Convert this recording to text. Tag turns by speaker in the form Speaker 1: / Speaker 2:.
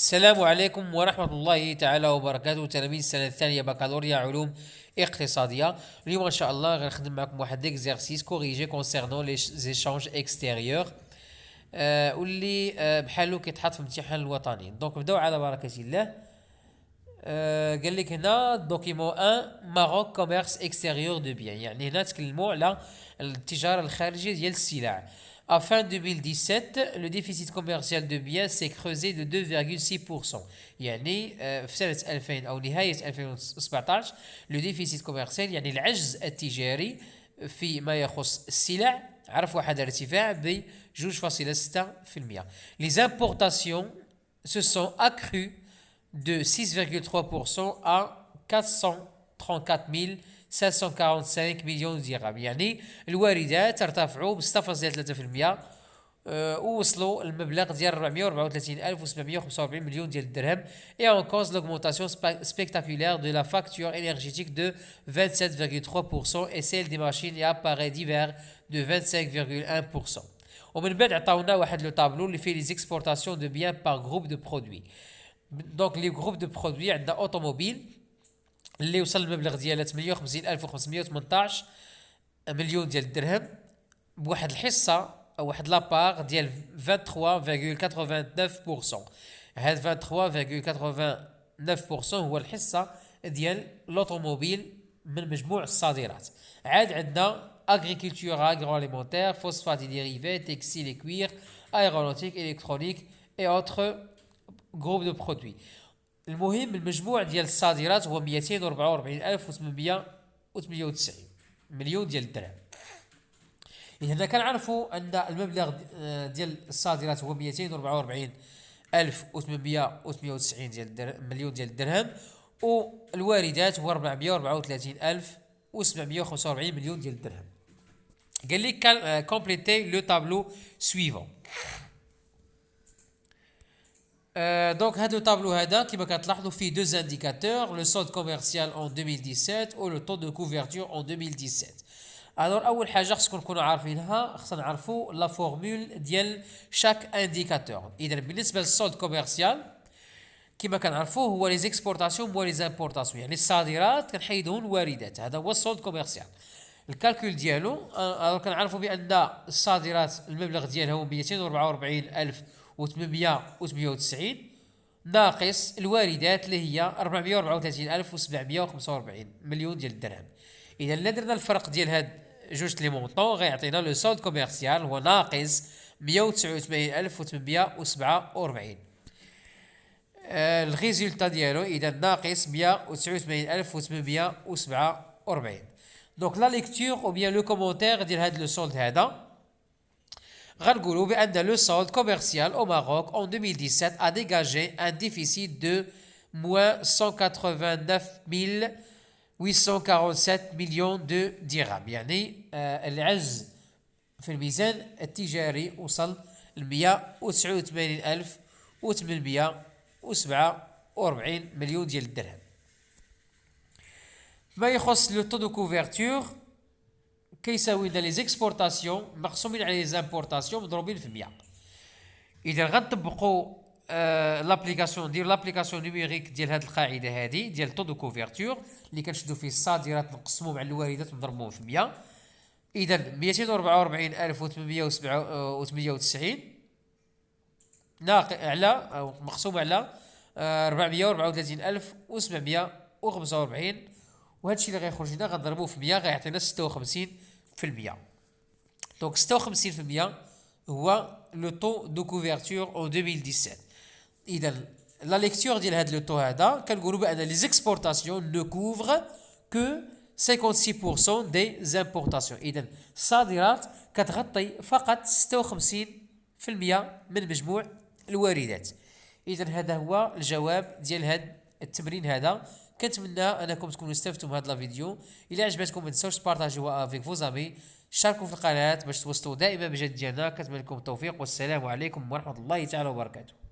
Speaker 1: السلام عليكم ورحمة الله تعالى وبركاته. تلاميذ السنة الثانية بكالوريا علوم اقتصادية. اليوم إن شاء الله غنخدم معكم واحد ليكزارسيس كوريجي كونسيرنون لي زيشانج اكستيريور واللي بحالو كيتحط في الامتحان الوطني. دونك نبداو على بركة الله. قال لك هنا دوكيمون 1 ماروك كوميرس اكستيريور دو بيان، يعني هنا تكلموا على التجارة الخارجية ديال السلع. À fin 2017, le déficit commercial de biens s'est creusé de 2,6%. يعني في سنة 2000 أو نهاية 2017 le déficit commercial يعني العجز التجاري فيما يخص السلع عرف واحد الارتفاع ب 2.6%. Les importations se sont accrues de 6,3% à 434 545 مليون درهم، يعني الواردات ارتفعوا ب 6.3% ووصلوا المبلغ ديال 434,745 مليون ديال الدرهم. Et en cause l'augmentation spectaculaire de la facture énergétique de 27,3% et celle des machines et appareils divers de 25,1%. ومن بعد عطاونا واحد لو طابلو اللي فيه لي زيكسبورتاسيون دو بيان باغ جروب دو برودوي. دونك لي جروب دو برودوي عندنا اوتوموبيل اللي وصل المبلغ ديالها 58,518 مليون ديال الدرهم بواحد الحصه او واحد لابار ديال 23.89%. هاد 23.89% هو الحصه ديال لوطوموبيل من مجموع الصادرات. عاد عندنا agriculture agroalimentaire, phosphate et dérivés, textile et cuir, aéronautique, électronique et autres groupes de produits. المهم المجموع ديال الصادرات هو 244,898 مليون ديال الدرهم. هنا كنعرفوا ان المبلغ ديال الصادرات هو 244,898 مليون ديال الدرهم، والواردات هو 434,745 مليون ديال الدرهم. قال لك كومبليتي لو تابلو سويفون. دونك هذا الطابلو هذا كما كتلاحظوا فيه دو انديكاتور، لو سولد كوميرسيال اون 2017 و لو طو دو كوفرتور اون 2017. الوغ اول حاجه خصكم تكونوا عارفينها، خصنا نعرفوا لا فورمول ديال شاك انديكاتور. اذا بالنسبه للسولد كوميرسيال كما كنعرفوا هو لي زيكسبورتاسيون و لي زامبورتاسيون، يعني الصادرات كنحيدوا الواردات، هذا هو السولد كوميرسيال. الكالكول ديالو كنعرفوا بان الصادرات المبلغ ديالها هو 244,898 ناقص الواردات اللي هي 434,745 مليون ديال الدرهم. اذا الا درنا الفرق ديال هاد جوج لي مونطون غيعطينا لو سولد كوميرسيال هو ناقص 189,847. الريزولتا ديالو اذا ناقص 189,847. دونك لا ليكتور او بيان لو كومونتير ديال هاد لو سولد هذا غنقولوا بان لو solde commercial au Maroc en 2017 a dégagé un déficit de moins 189,847 millions de dirhams، يعني العجز في الميزان التجاري وصل ل 189,847 مليون ديال الدرهم. ما يخص لو طو دو كوفرتور كيساوي لنا لي زيكسبورتاسيون مقسومين على لي زامبورتاسيون مضروبين في 100. اذا غنطبقوا لابليكاسيون ندير لابليكاسيون نيميريك ديال هذه القاعده هذه ديال طو دو كوفرتور اللي كنشدوا فيه الصادرات نقسموهم مع الواردات ونضربوهم في 100. اذا 244,898 ناقص على او مقسوم على 434,745، وهذا الشيء اللي غيخرج لنا غنضربوه في 100 غيعطينا 56%. دونك 56% هو لو طو دو كوفرتور اون 2017. اذا لا ليكتور ديال هذا لو طو هذا كنقولوا بان لي زيكسبورتاسيون نو كوفر كو 56% دي زامبورتاسيون. اذا الصادرات كتغطي فقط 56% من مجموع الواردات. اذا هذا هو الجواب ديال هذا التمرين هذا. كنتمنى انكم تكونوا استفدتوا من هذا الفيديو. الى عجبتكم ما تنساوش تبارطاجيوها افيك فوز امي، شاركوا في القناه باش توصلوا دائما بجد ديالنا. كنتمنى لكم التوفيق والسلام عليكم ورحمه الله تعالى وبركاته.